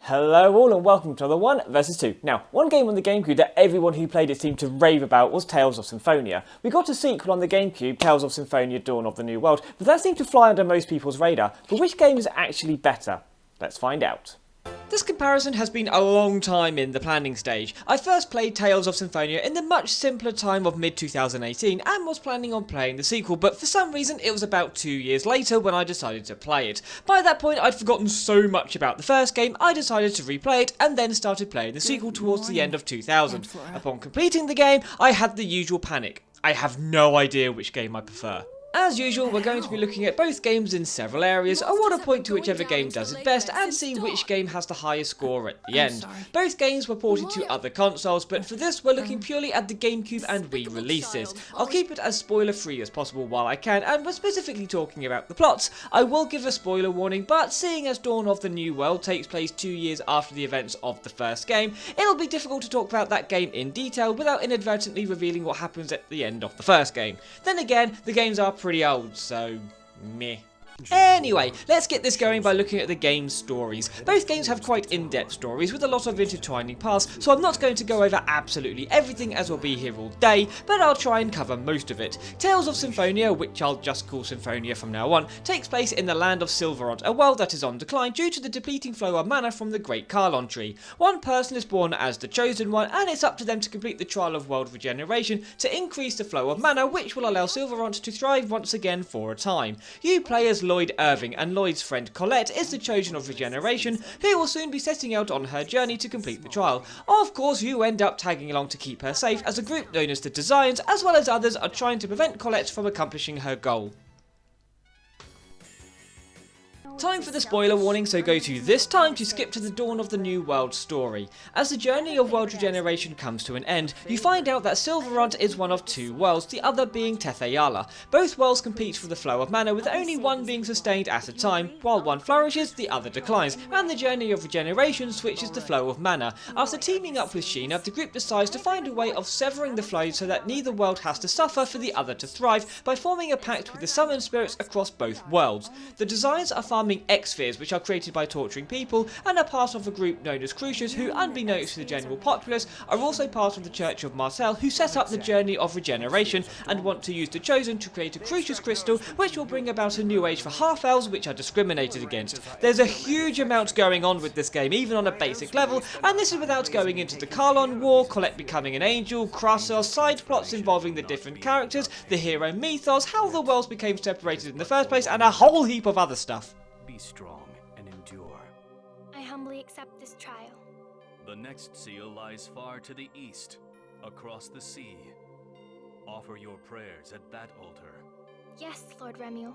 Hello all and welcome to the 1 vs 2. Now, one game on the GameCube that everyone who played it seemed to rave about was Tales of Symphonia. We got a sequel on the GameCube, Tales of Symphonia Dawn of the New World, but that seemed to fly under most people's radar. But which game is actually better? Let's find out. This comparison has been a long time in the planning stage. I first played Tales of Symphonia in the much simpler time of mid-2018 and was planning on playing the sequel, but for some reason it was about 2 years later when I decided to play it. By that point I'd forgotten so much about the first game, I decided to replay it and then started playing the sequel towards the end of 2000. Upon completing the game, I had the usual panic. I have no idea which game I prefer. As usual, we're going to be looking at both games in several areas. I want to point to whichever game does it best and see which game has the highest score at the end. Both games were ported to other consoles, but for this we're looking purely at the GameCube and Wii releases. I'll keep it as spoiler free as possible while I can, and we're specifically talking about the plots. I will give a spoiler warning, but seeing as Dawn of the New World takes place 2 years after the events of the first game, it'll be difficult to talk about that game in detail without inadvertently revealing what happens at the end of the first game. Then again, the games are pretty old, so meh. Anyway, let's get this going by looking at the game's stories. Both games have quite in-depth stories with a lot of intertwining paths, so I'm not going to go over absolutely everything as we'll be here all day, but I'll try and cover most of it. Tales of Symphonia, which I'll just call Symphonia from now on, takes place in the land of Silveront, a world that is on decline due to the depleting flow of mana from the Great Carlon Tree. One person is born as the Chosen One, and it's up to them to complete the trial of world regeneration to increase the flow of mana, which will allow Silveront to thrive once again for a time. You play as Lloyd Irving, and Lloyd's friend Colette is the Chosen of Regeneration, who will soon be setting out on her journey to complete the trial. Of course, you end up tagging along to keep her safe, as a group known as the Designs, as well as others, are trying to prevent Colette from accomplishing her goal. Time for the spoiler warning, so go to this time to skip to the Dawn of the New World story. As the journey of world regeneration comes to an end, you find out that Silveront is one of two worlds, the other being Tethe'alla. Both worlds compete for the flow of mana, with only one being sustained at a time. While one flourishes, the other declines, and the journey of regeneration switches the flow of mana. After teaming up with Sheena, the group decides to find a way of severing the flow so that neither world has to suffer for the other to thrive by forming a pact with the summoned spirits across both worlds. The Designs are farming X-spheres, which are created by torturing people, and are part of a group known as Crucius, who, unbeknownst to the general populace, are also part of the Church of Martel, who set up the journey of regeneration and want to use the Chosen to create a Crucius crystal, which will bring about a new age for half-elves, which are discriminated against. There's a huge amount going on with this game, even on a basic level, and this is without going into the Carlon War, Colette becoming an angel, Crassos, side plots involving the different characters, the hero mythos, how the worlds became separated in the first place, and a whole heap of other stuff. Be strong and endure. I humbly accept this trial. The next seal lies far to the east, across the sea. Offer your prayers at that altar. Yes, Lord Remuel.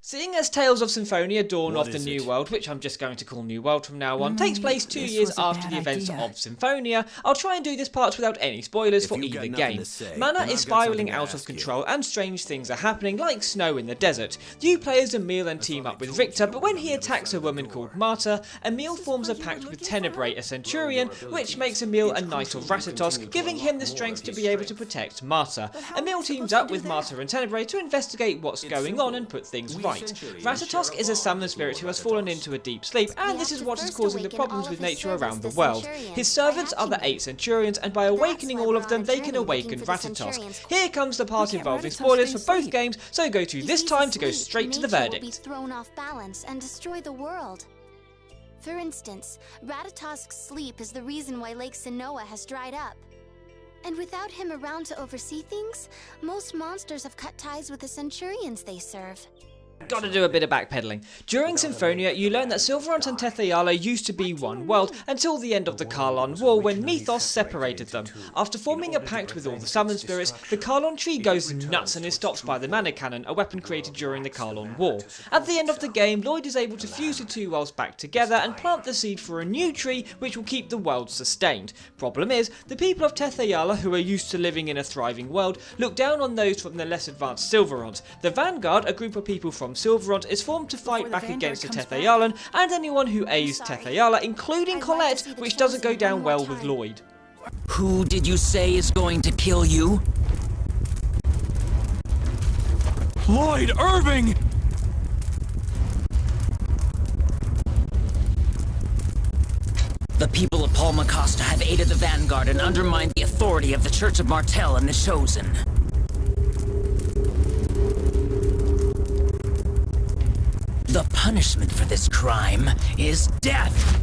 Seeing as Tales of Symphonia Dawn of the New World, which I'm just going to call New World from now on, takes place 2 years after the events of Symphonia, I'll try and do this part without any spoilers for either game. Mana is spiralling out of control and strange things are happening, like snow in the desert. You play as Emil and team up with Richter, but when he attacks a woman called Marta, Emil forms a pact with Tenebrae, a centurion, which makes Emil a knight of Ratatosk, giving him the strength to be able to protect Marta. Emil teams up with Marta and Tenebrae to investigate what's going on and put things right. Ratatosk is a summoned spirit who has fallen into a deep sleep, and this is what is causing the problems with nature around the world. His servants are the 8 centurions, and by awakening all of them, they can awaken Ratatosk. Here comes the part involving spoilers for both games, so go to this time to go straight to the verdict. Will be thrown off balance and destroy the world. For instance, Ratatosk's sleep is the reason why Lake Sinoa has dried up. And without him around to oversee things, most monsters have cut ties with the centurions they serve. Gotta do a bit of backpedaling. During Symphonia, you learn that Silveront and Tethe'alla used to be one world until the end of the Carlon War, when Mythos separated them. After forming a pact with all the summoned spirits, the Carlon Tree goes nuts and is stopped by the Mana Cannon, a weapon created during the Carlon War. At the end of the game, Lloyd is able to fuse the two worlds back together and plant the seed for a new tree which will keep the world sustained. Problem is, the people of Tethe'alla, who are used to living in a thriving world, look down on those from the less advanced Silveront. The Vanguard, a group of people from Silveront, is formed to fight back against the Tethe'allan and anyone who aids Tethe'alla, including Colette, which doesn't go down well with Lloyd. Who did you say is going to kill you? Lloyd Irving! The people of Palmacosta have aided the Vanguard and undermined the authority of the Church of Martel and the Chosen. The punishment for this crime is death!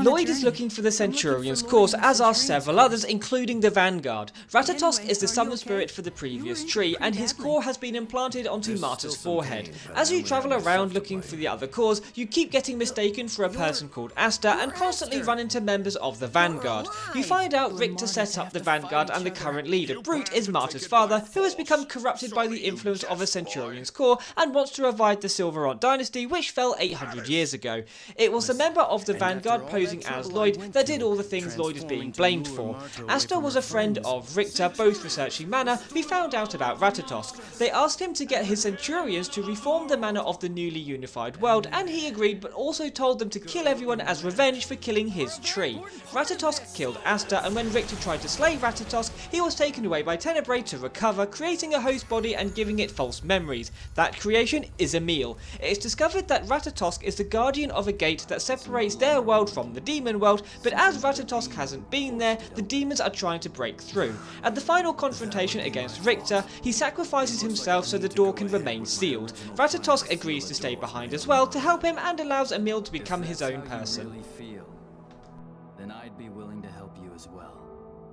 Lloyd is looking for the Centurion's course, as are several others, including the Vanguard. Ratatosk is the summon spirit for the previous tree, and his core has been implanted onto Marta's forehead. As you travel around looking for the other cores, you keep getting mistaken for a person called Asta and constantly run into members of the Vanguard. You find out Richter set up the Vanguard and the current leader, Brute, is Marta's father, who has become corrupted by the influence of a Centurion's core and wants to revive the Silverant dynasty, which fell 800 years ago. It was a member of the Vanguard posing as Lloyd that did all the things Lloyd is being blamed for. Asta was a friend of Richter, both researching mana, who found out about Ratatosk. They asked him to get his Centurions to reform the mana of the newly unified world, and he agreed, but also told them to kill everyone as revenge for killing his tree. Ratatosk killed Asta, and when Richter tried to slay Ratatosk, he was taken away by Tenebrae to recover, creating a host body and giving it false memories. That creation is Emil. It is discovered that Ratatosk is the guardian of a gate that separates their world from the demon world, but as Ratatosk hasn't been there, the demons are trying to break through. At the final confrontation against Richter, he sacrifices himself so the door can remain sealed. Ratatosk agrees to stay behind as well to help him and allows Emil to become his own person. Then I'd be willing to help you as well.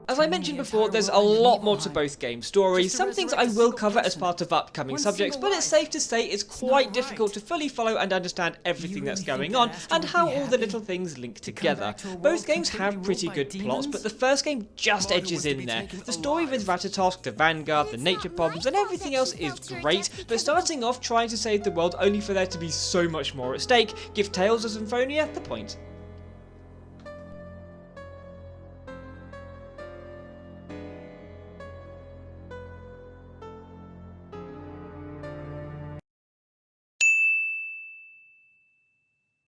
As I mentioned before, there's a lot more to both game stories. Some things I will cover as part of upcoming subjects, but it's safe to say it's quite difficult to fully follow and understand everything that's going on and how all the little things link together. Both games have pretty good plots, but the first game just edges in there. The story with Ratatosk, the Vanguard, the nature problems, and everything else is great, but starting off trying to save the world only for there to be so much more at stake gives Tales of Symphonia the point.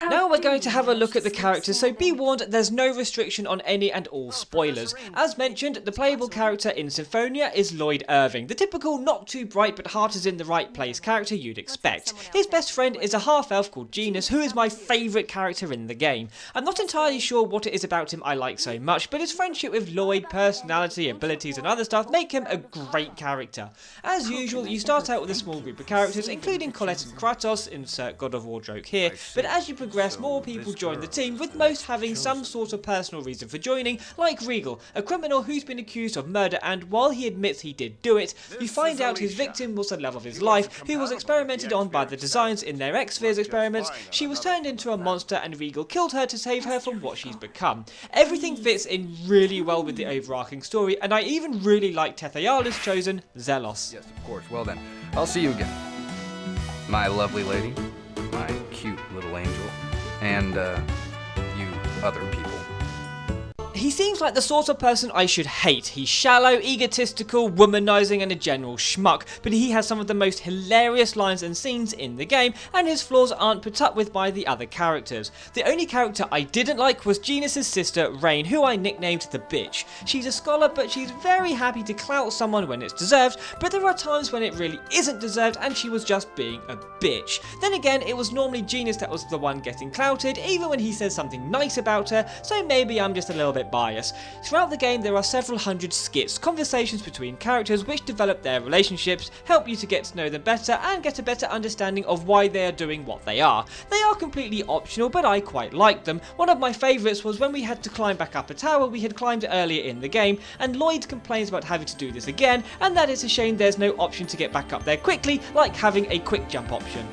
Now we're going to have a look at the characters, so be warned, there's no restriction on any and all spoilers. As mentioned, the playable character in Symphonia is Lloyd Irving, the typical not too bright but heart is in the right place character you'd expect. His best friend is a half-elf called Genus, who is my favourite character in the game. I'm not entirely sure what it is about him I like so much, but his friendship with Lloyd, personality, abilities and other stuff make him a great character. As usual, you start out with a small group of characters, including Colette and Kratos, insert God of War joke here, but as you progress, more people join the team, with most having some sort of personal reason for joining, like Regal, a criminal who's been accused of murder, and while he admits he did do it, you find out his victim was the love of his life, who was experimented on by the Designs in their X-Spheres experiments. She was turned into a monster and Regal killed her to save her from what she's become. Everything fits in really well with the overarching story, and I even really like Tethe'alla's chosen, Zelos. Yes, of course. Well then, I'll see you again. My lovely lady, my cute little angel, and, you other people. He seems like the sort of person I should hate. He's shallow, egotistical, womanizing and a general schmuck, but he has some of the most hilarious lines and scenes in the game, and his flaws aren't put up with by the other characters. The only character I didn't like was Genus's sister, Rain, who I nicknamed the bitch. She's a scholar, but she's very happy to clout someone when it's deserved, but there are times when it really isn't deserved and she was just being a bitch. Then again, it was normally Genus that was the one getting clouted, even when he says something nice about her, so maybe I'm just a little bit bias. Throughout the game there are several hundred skits, conversations between characters which develop their relationships, help you to get to know them better and get a better understanding of why they are doing what they are. They are completely optional, but I quite like them. One of my favourites was when we had to climb back up a tower we had climbed earlier in the game, and Lloyd complains about having to do this again, and that it's a shame there's no option to get back up there quickly, like having a quick jump option.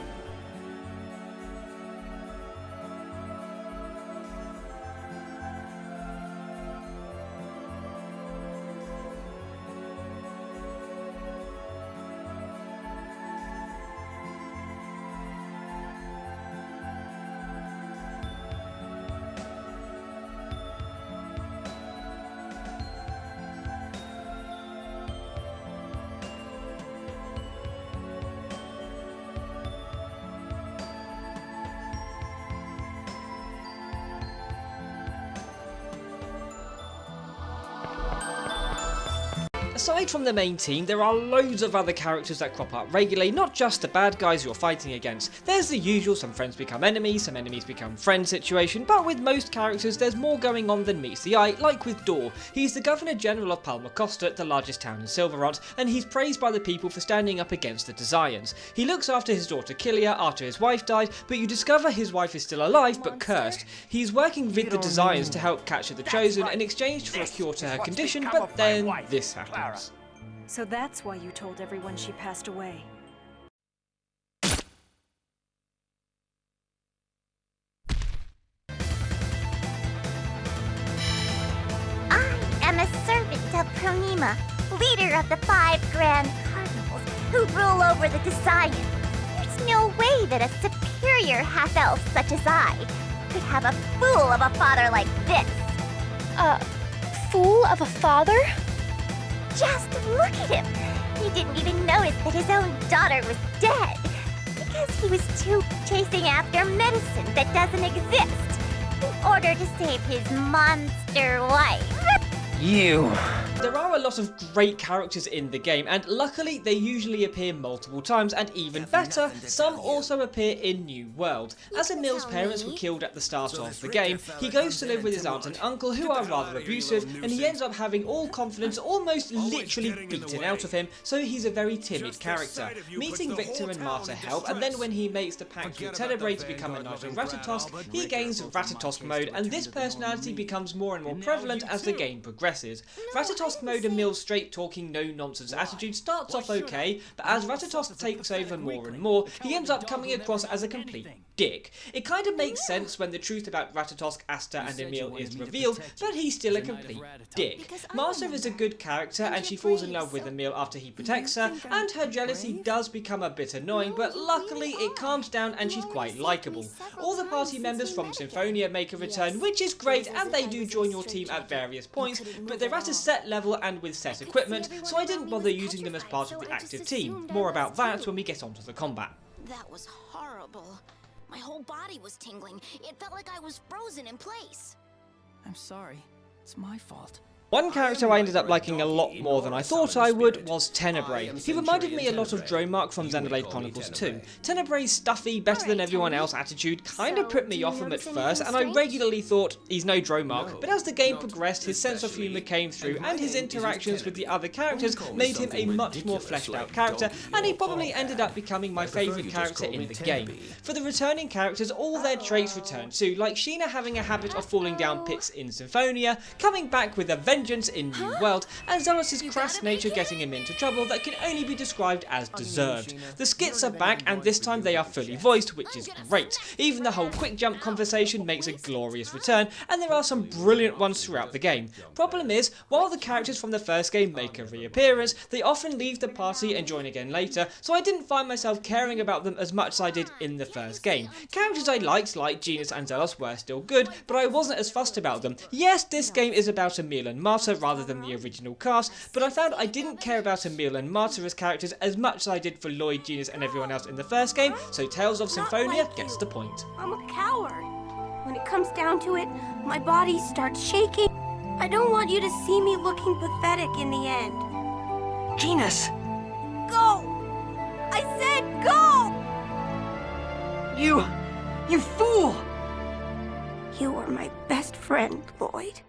Aside from the main team, there are loads of other characters that crop up regularly, not just the bad guys you're fighting against. There's the usual some friends become enemies, some enemies become friends situation, but with most characters there's more going on than meets the eye, like with Dor. He's the Governor General of Palmacosta, the largest town in Silverrot, and he's praised by the people for standing up against the Desians. He looks after his daughter Killia after his wife died, but you discover his wife is still alive but cursed. He's working with the Desians to help capture the Chosen in exchange for a cure to her condition, but then this happens. So that's why you told everyone she passed away. I am a servant of Pronima, leader of the 5 Grand Cardinals who rule over the Desians. There's no way that a superior half-elf such as I could have a fool of a father like this. A fool of a father? Just look at him. He didn't even notice that his own daughter was dead because he was too chasing after medicine that doesn't exist in order to save his monster wife. You. There are a lot of great characters in the game, and luckily they usually appear multiple times, and even better, some also appear in New World. As Emil's parents were killed at the start of the game, he goes to live with his aunt and uncle who are rather abusive, and he ends up having all confidence almost literally beaten out of him, so he's a very timid character. Meeting Victor and Marta help, and then when he makes the pact with Tenebrae to become a knight of Ratatosk, he gains Ratatosk mode, and this personality becomes more and more prevalent as the game progresses. Ratatosk mode Emil's straight-talking, no-nonsense attitude starts off okay, but as Ratatosk takes over more and more, he ends up coming across as a complete dick. It kind of makes sense when the truth about Ratatosk, Asta and Emil is revealed, but he's still a complete dick. Marta is a good character and she falls in love with Emil after he protects her, and her jealousy does become a bit annoying, but luckily it calms down and she's quite likeable. All the party members from Symphonia make a return, which is great, and they do join your team at various points, but they're at a set level and with set equipment, so I didn't bother using them as part of the active team. More about that when we get onto the combat. That was horrible. My whole body was tingling. It felt like I was frozen in place. I'm sorry. It's my fault. One character I ended up liking a lot more than I thought I would was Tenebrae. He reminded me a lot of Dromark from Xenoblade Chronicles 2. Tenebrae's stuffy, better than everyone else attitude kind of put me off him at first, and I regularly thought he's no Dromark, but as the game progressed his sense of humour came through and his interactions with the other characters made him a much more fleshed out character, and he probably ended up becoming my favourite character in the game. For the returning characters, all their traits return too, like Sheena having a habit of falling down pits in Symphonia, coming back with a vengeance in New World, and Zealous' crass nature getting him into trouble that can only be described as deserved. The skits are back, and this time they are fully voiced, which is great. Even the whole quick jump conversation makes a glorious return, and there are some brilliant ones throughout the game. Problem is, while the characters from the first game make a reappearance, they often leave the party and join again later, so I didn't find myself caring about them as much as I did in the first game. Characters I liked, like Genus and Zealous, were still good, but I wasn't as fussed about them. Yes, this game is about Emil and Marta rather than the original cast, but I found I didn't care about Emil and Marta as characters as much as I did for Lloyd, Genus and everyone else in the first game, so Tales of Symphonia gets the point. I'm a coward. When it comes down to it, my body starts shaking. I don't want you to see me looking pathetic in the end. Genus! Go! I said go! You fool! You are my best friend, Lloyd.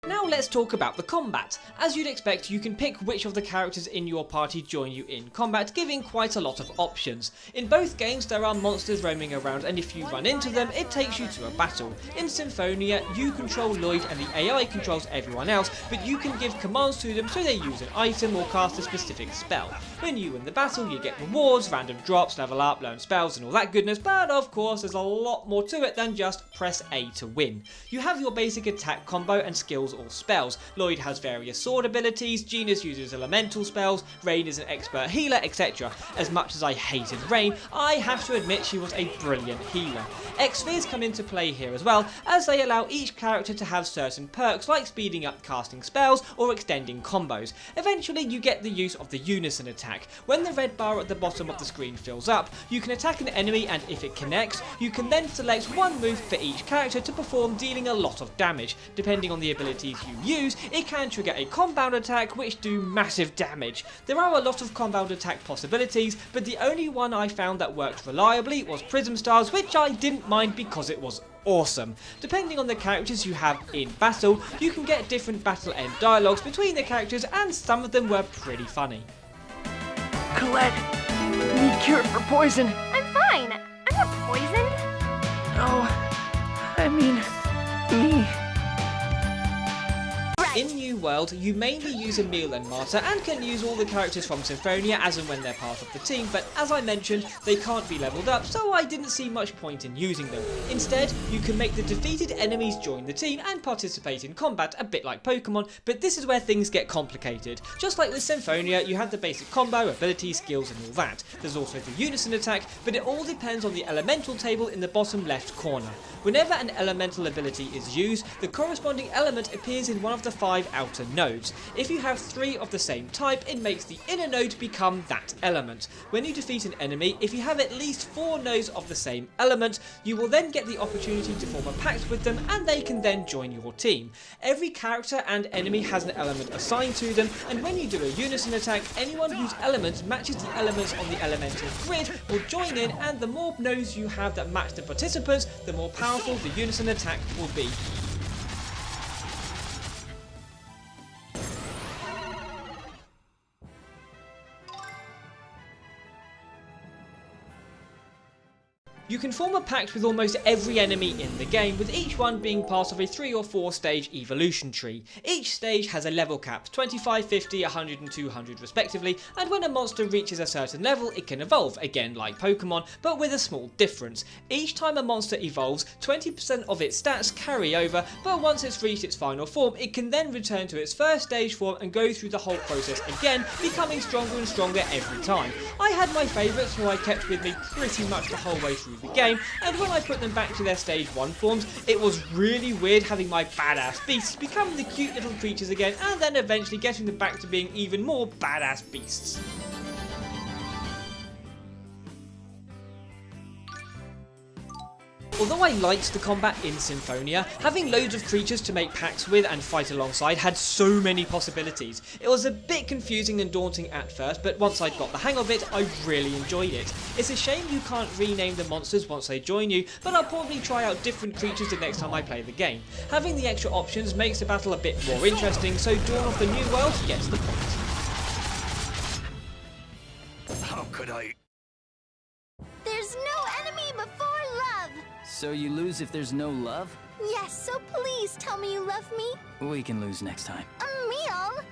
Now let's talk about the combat. As you'd expect, you can pick which of the characters in your party join you in combat, giving quite a lot of options. In both games there are monsters roaming around, and if you run into them it takes you to a battle. In Symphonia you control Lloyd and the AI controls everyone else, but you can give commands to them so they use an item or cast a specific spell. When you win the battle you get rewards, random drops, level up, learn spells and all that goodness, but of course there's a lot more to it than just press A to win. You have your basic attack combo and skills all spells. Lloyd has various sword abilities, Genus uses elemental spells, Rain is an expert healer, etc. As much as I hated Rain, I have to admit she was a brilliant healer. X-Spheres come into play here as well, as they allow each character to have certain perks like speeding up casting spells or extending combos. Eventually you get the use of the Unison Attack. When the red bar at the bottom of the screen fills up, you can attack an enemy, and if it connects, you can then select one move for each character to perform, dealing a lot of damage. Depending on the abilities you use, it can trigger a compound attack which do massive damage. There are a lot of compound attack possibilities, but the only one I found that worked reliably was Prism Stars, which I didn't mind because it was awesome. Depending on the characters you have in battle, you can get different battle end dialogues between the characters, and some of them were pretty funny. Colette, need cure for poison. I'm fine. I'm not poisoned. Oh, I mean, me. In New World, you mainly use Emil and Marta and can use all the characters from Symphonia as and when they're part of the team, but as I mentioned, they can't be leveled up, so I didn't see much point in using them. Instead, you can make the defeated enemies join the team and participate in combat, a bit like Pokemon, but this is where things get complicated. Just like with Symphonia, you have the basic combo, abilities, skills and all that. There's also the Unison Attack, but it all depends on the elemental table in the bottom left corner. Whenever an elemental ability is used, the corresponding element appears in one of the 5 outer nodes. If you have 3 of the same type, it makes the inner node become that element. When you defeat an enemy, if you have at least 4 nodes of the same element, you will then get the opportunity to form a pact with them, and they can then join your team. Every character and enemy has an element assigned to them, and when you do a Unison Attack, anyone whose element matches the elements on the elemental grid will join in, and the more nodes you have that match the participants, the more powerful the Unison Attack will be. You can form a pact with almost every enemy in the game, with each one being part of a 3 or 4 stage evolution tree. Each stage has a level cap, 25, 50, 100 and 200 respectively, and when a monster reaches a certain level it can evolve, again like Pokemon, but with a small difference. Each time a monster evolves, 20% of its stats carry over, but once it's reached its final form, it can then return to its first stage form and go through the whole process again, becoming stronger and stronger every time. I had my favourites who I kept with me pretty much the whole way through the game, and when I put them back to their stage 1 forms, it was really weird having my badass beasts become the cute little creatures again, and then eventually getting them back to being even more badass beasts. Although I liked the combat in Symphonia, having loads of creatures to make pacts with and fight alongside had so many possibilities. It was a bit confusing and daunting at first, but once I'd got the hang of it, I really enjoyed it. It's a shame you can't rename the monsters once they join you, but I'll probably try out different creatures the next time I play the game. Having the extra options makes the battle a bit more interesting, so Dawn of the New World gets the point. How could I? There's no enemy before love! So you lose if there's no love? Yes, so please tell me you love me. We can lose next time. Emil!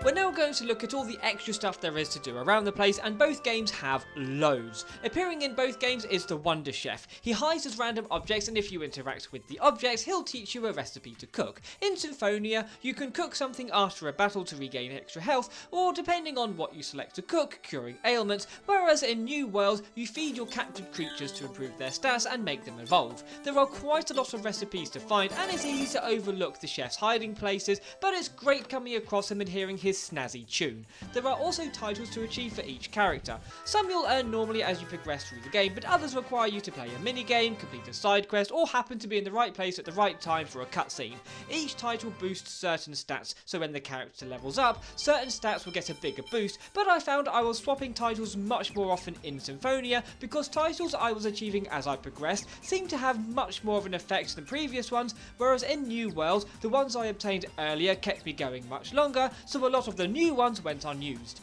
We're now going to look at all the extra stuff there is to do around the place, and both games have loads. Appearing in both games is the Wonder Chef. He hides as random objects, and if you interact with the objects, he'll teach you a recipe to cook. In Symphonia, you can cook something after a battle to regain extra health, or depending on what you select to cook, curing ailments, whereas in New World, you feed your captured creatures to improve their stats and make them evolve. There are quite a lot of recipes to find, and it's easy to overlook the chef's hiding places, but it's great coming across him and hearing his snazzy tune. There are also titles to achieve for each character. Some you'll earn normally as you progress through the game, but others require you to play a minigame, complete a side quest, or happen to be in the right place at the right time for a cutscene. Each title boosts certain stats, so when the character levels up, certain stats will get a bigger boost, but I found I was swapping titles much more often in Symphonia, because titles I was achieving as I progressed seemed to have much more of an effect than previous ones, whereas in New World, the ones I obtained earlier kept me going much longer, so a lot of the new ones went unused.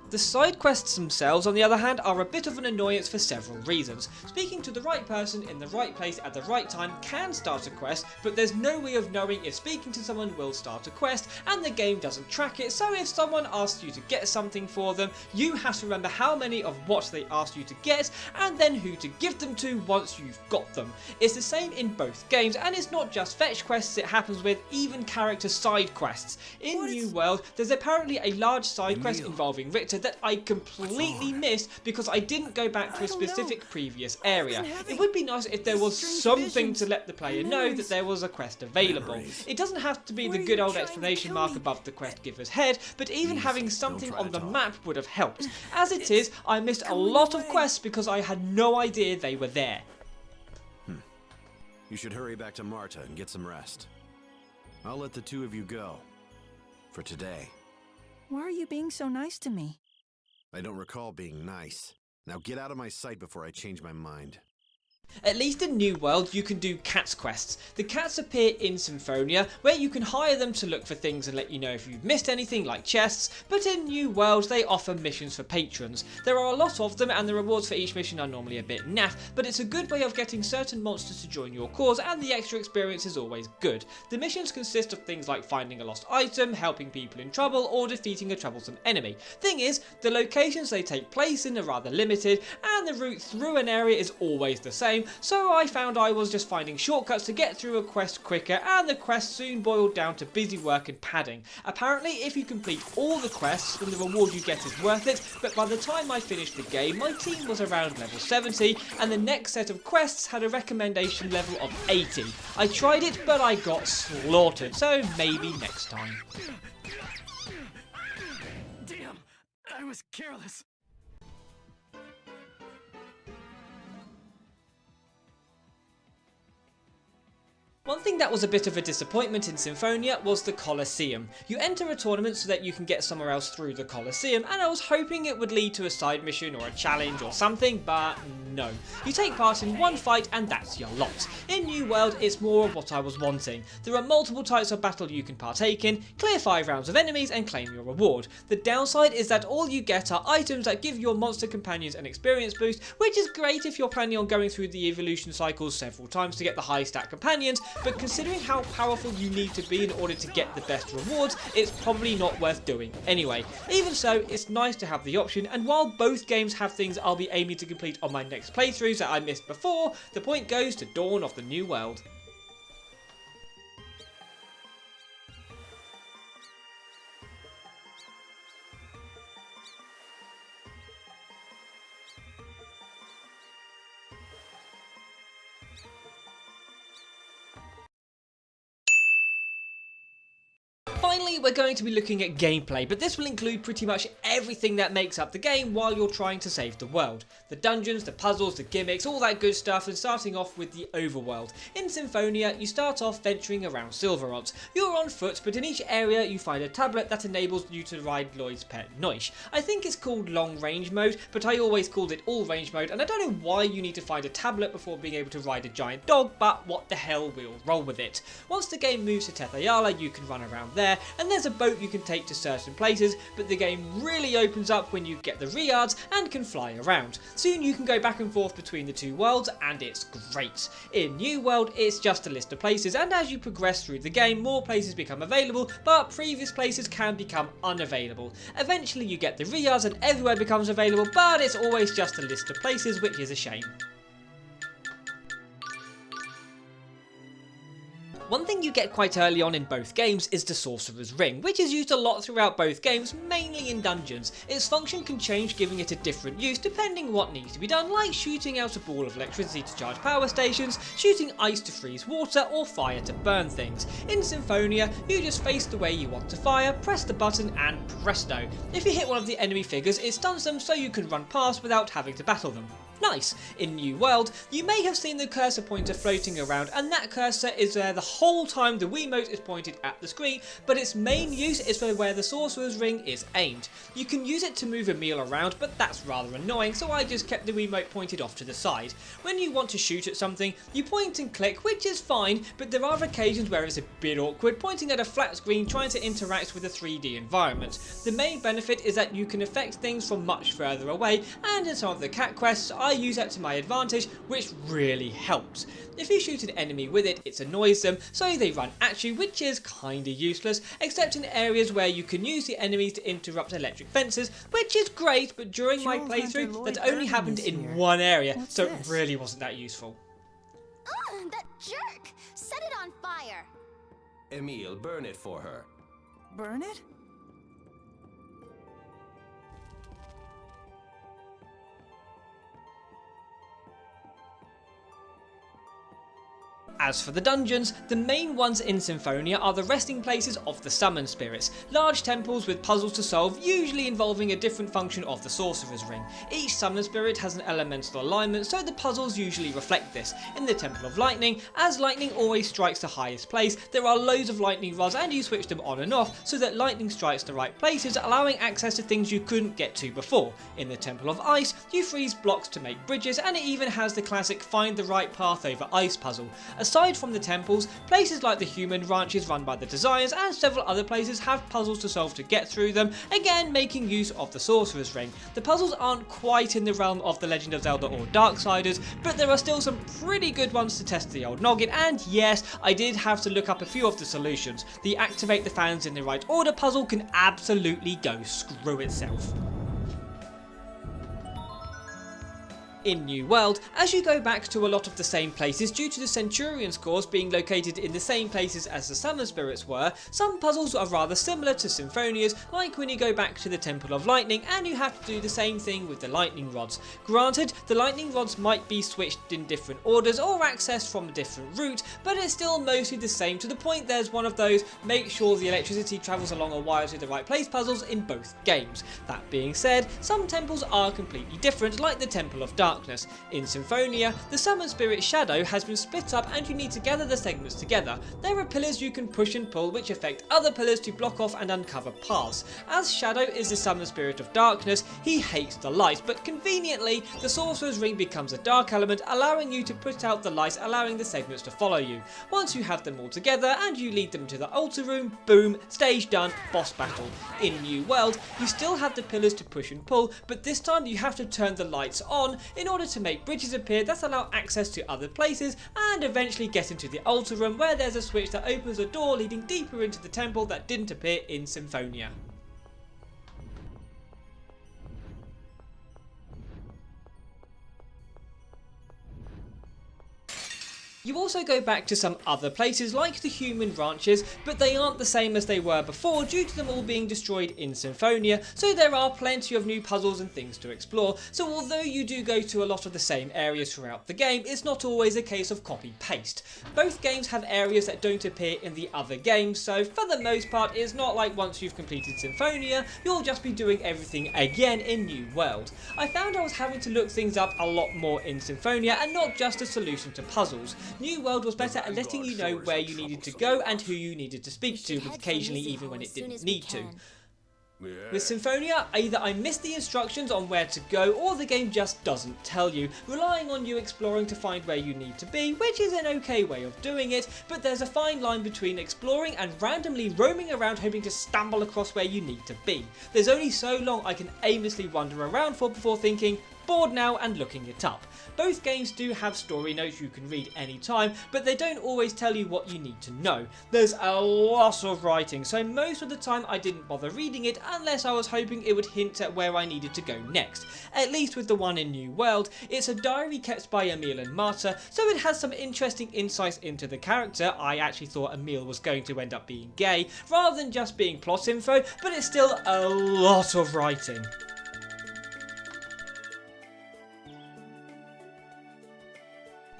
The side quests themselves, on the other hand, are a bit of an annoyance for several reasons. Speaking to the right person in the right place at the right time can start a quest, but there's no way of knowing if speaking to someone will start a quest, and the game doesn't track it, so if someone asks you to get something for them, you have to remember how many of what they asked you to get, and then who to give them to once you've got them. It's the same in both games, and it's not just fetch quests it happens with, even character side quests. In New World, there's apparently a large side quest involving Richter that I completely missed because I didn't go back to a specific previous area. It would be nice if there was something to let the player know that there was a quest available. It doesn't have to be the good old exclamation mark above the quest giver's head, but even having something on the map would have helped. As it is, I missed a lot of quests because I had no idea they were there. You should hurry back to Marta and get some rest. I'll let the two of you go. For today. Why are you being so nice to me? I don't recall being nice. Now get out of my sight before I change my mind. At least in New World, you can do cats quests. The cats appear in Symphonia, where you can hire them to look for things and let you know if you've missed anything like chests, but in New World they offer missions for patrons. There are a lot of them and the rewards for each mission are normally a bit naff, but it's a good way of getting certain monsters to join your cause and the extra experience is always good. The missions consist of things like finding a lost item, helping people in trouble, or defeating a troublesome enemy. Thing is, the locations they take place in are rather limited and the route through an area is always the same, so I found I was just finding shortcuts to get through a quest quicker, and the quest soon boiled down to busy work and padding. Apparently, if you complete all the quests, then the reward you get is worth it, but by the time I finished the game, my team was around level 70, and the next set of quests had a recommendation level of 80. I tried it, but I got slaughtered, so maybe next time. Damn, I was careless. One thing that was a bit of a disappointment in Symphonia was the Coliseum. You enter a tournament so that you can get somewhere else through the Coliseum, and I was hoping it would lead to a side mission or a challenge or something, but no. You take part in one fight and that's your lot. In New World, it's more of what I was wanting. There are multiple types of battle you can partake in, clear 5 rounds of enemies and claim your reward. The downside is that all you get are items that give your monster companions an experience boost, which is great if you're planning on going through the evolution cycles several times to get the high stat companions, but considering how powerful you need to be in order to get the best rewards, it's probably not worth doing anyway. Even so, it's nice to have the option, and while both games have things I'll be aiming to complete on my next playthroughs that I missed before, the point goes to Dawn of the New World. Finally, we're going to be looking at gameplay, but this will include pretty much everything that makes up the game while you're trying to save the world. The dungeons, the puzzles, the gimmicks, all that good stuff, and starting off with the overworld. In Symphonia, you start off venturing around Silverot. You're on foot, but in each area you find a tablet that enables you to ride Lloyd's pet Noish. I think it's called long range mode, but I always called it all range mode, and I don't know why you need to find a tablet before being able to ride a giant dog, but what the hell, we'll roll with it. Once the game moves to Tethe'alla, you can run around there, and there's a boat you can take to certain places, but the game really opens up when you get the Riyadhs and can fly around. Soon you can go back and forth between the two worlds, and it's great. In New World, it's just a list of places, and as you progress through the game, more places become available, but previous places can become unavailable. Eventually you get the Riyadhs and everywhere becomes available, but it's always just a list of places, which is a shame. One thing you get quite early on in both games is the Sorcerer's Ring, which is used a lot throughout both games, mainly in dungeons. Its function can change, giving it a different use depending what needs to be done, like shooting out a ball of electricity to charge power stations, shooting ice to freeze water, or fire to burn things. In Symphonia, you just face the way you want to fire, press the button, and presto. If you hit one of the enemy figures, it stuns them so you can run past without having to battle them. Nice. In New World, you may have seen the cursor pointer floating around, and that cursor is there the whole time the Wiimote is pointed at the screen, but its main use is for where the Sorcerer's Ring is aimed. You can use it to move Emil around, but that's rather annoying, so I just kept the Wiimote pointed off to the side. When you want to shoot at something, you point and click, which is fine, but there are occasions where it's a bit awkward pointing at a flat screen trying to interact with a 3D environment. The main benefit is that you can affect things from much further away, and in some of the cat quests I use that to my advantage, which really helps. If you shoot an enemy with it, it annoys them, so they run at you, which is kinda useless, except in areas where you can use the enemies to interrupt electric fences, which is great, but during my playthrough that only happened in one area, so it really wasn't that useful. That jerk! Set it on fire! Emil, burn it for her. Burn it? As for the dungeons, the main ones in Symphonia are the resting places of the summon spirits, large temples with puzzles to solve, usually involving a different function of the Sorcerer's Ring. Each summon spirit has an elemental alignment, so the puzzles usually reflect this. In the Temple of Lightning, as lightning always strikes the highest place, there are loads of lightning rods and you switch them on and off so that lightning strikes the right places, allowing access to things you couldn't get to before. In the Temple of Ice, you freeze blocks to make bridges, and it even has the classic find the right path over ice puzzle. Aside from the temples, places like the human ranches run by the Desires and several other places have puzzles to solve to get through them, again making use of the Sorcerer's Ring. The puzzles aren't quite in the realm of The Legend of Zelda or Darksiders, but there are still some pretty good ones to test the old noggin, and yes, I did have to look up a few of the solutions. The activate the fans in the right order puzzle can absolutely go screw itself. In New World, as you go back to a lot of the same places due to the Centurion's cores being located in the same places as the Summon Spirits were, some puzzles are rather similar to Symphonia's, like when you go back to the Temple of Lightning and you have to do the same thing with the lightning rods. Granted, the lightning rods might be switched in different orders or accessed from a different route, but it's still mostly the same, to the point there's one of those make sure the electricity travels along a wire to the right place puzzles in both games. That being said, some temples are completely different, like the Temple of Darkness. In Symphonia, the Summon Spirit Shadow has been split up and you need to gather the segments together. There are pillars you can push and pull which affect other pillars to block off and uncover paths. As Shadow is the Summon Spirit of Darkness, he hates the light, but conveniently, the Sorcerer's Ring becomes a dark element, allowing you to put out the light, allowing the segments to follow you. Once you have them all together and you lead them to the altar room, boom, stage done, boss battle. In New World, you still have the pillars to push and pull, but this time you have to turn the lights on in order to make bridges appear that allow access to other places and eventually get into the altar room, where there's a switch that opens a door leading deeper into the temple that didn't appear in Symphonia. You also go back to some other places like the human ranches, but they aren't the same as they were before due to them all being destroyed in Symphonia, so there are plenty of new puzzles and things to explore. So although you do go to a lot of the same areas throughout the game, it's not always a case of copy-paste. Both games have areas that don't appear in the other games, so for the most part it's not like once you've completed Symphonia, you'll just be doing everything again in New World. I found I was having to look things up a lot more in Symphonia and not just a solution to puzzles. New World was better at letting you know where you needed to go and who you needed to speak to, with occasionally even when it didn't need to. With Symphonia, either I missed the instructions on where to go or the game just doesn't tell you, relying on you exploring to find where you need to be, which is an okay way of doing it, but there's a fine line between exploring and randomly roaming around hoping to stumble across where you need to be. There's only so long I can aimlessly wander around for before thinking, bored now, and looking it up. Both games do have story notes you can read anytime, but they don't always tell you what you need to know. There's a lot of writing, so most of the time I didn't bother reading it unless I was hoping it would hint at where I needed to go next. At least with the one in New World, it's a diary kept by Emil and Marta, so it has some interesting insights into the character. I actually thought Emil was going to end up being gay, rather than just being plot info, but it's still a lot of writing.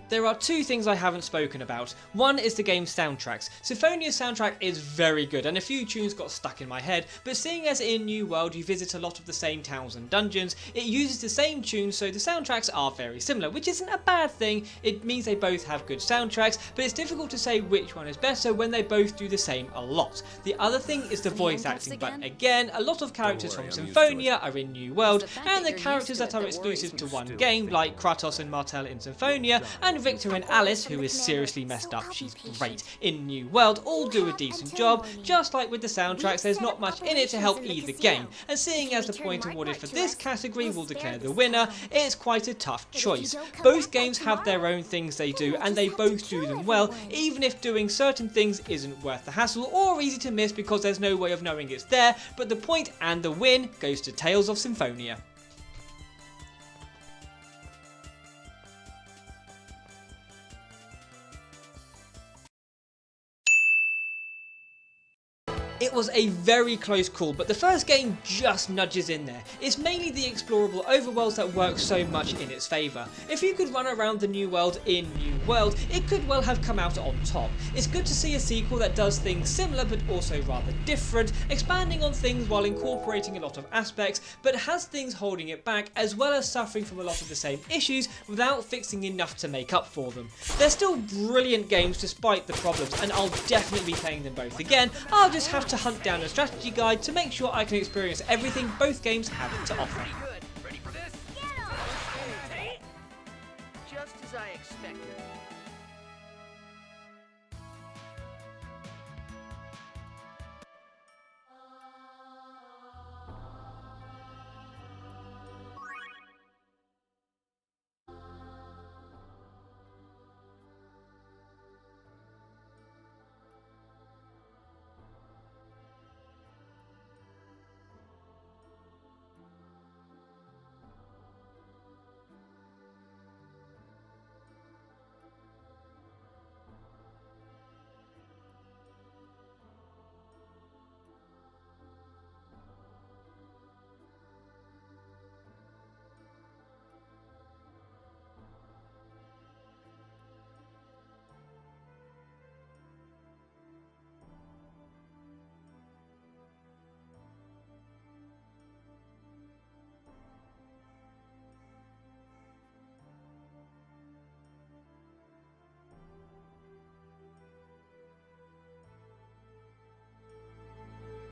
There are two things I haven't spoken about. One is the game's soundtracks. Symphonia's soundtrack is very good and a few tunes got stuck in my head, but seeing as in New World you visit a lot of the same towns and dungeons, it uses the same tunes so the soundtracks are very similar, which isn't a bad thing. It means they both have good soundtracks, but it's difficult to say which one is better when they both do the same a lot. The other thing is the voice acting, but again, a lot of characters from Symphonia are in New World, and the characters that are exclusive to one game, like Kratos and Martel in Symphonia, and Victor and Alice, who is seriously messed up, she's great, in New World, all do a decent job. Just like with the soundtracks, there's not much in it to help either game, and seeing as the point awarded for this category will declare the winner, it's quite a tough choice. Both games have their own things they do, and they both do them well, even if doing certain things isn't worth the hassle or easy to miss because there's no way of knowing it's there, but the point and the win goes to Tales of Symphonia. It was a very close call, but the first game just nudges in there. It's mainly the explorable overworlds that work so much in its favour. If you could run around the New World in New World, it could well have come out on top. It's good to see a sequel that does things similar but also rather different, expanding on things while incorporating a lot of aspects, but has things holding it back as well as suffering from a lot of the same issues without fixing enough to make up for them. They're still brilliant games despite the problems, and I'll definitely be playing them both again. I'll just have to hunt down a strategy guide to make sure I can experience everything both games have to offer.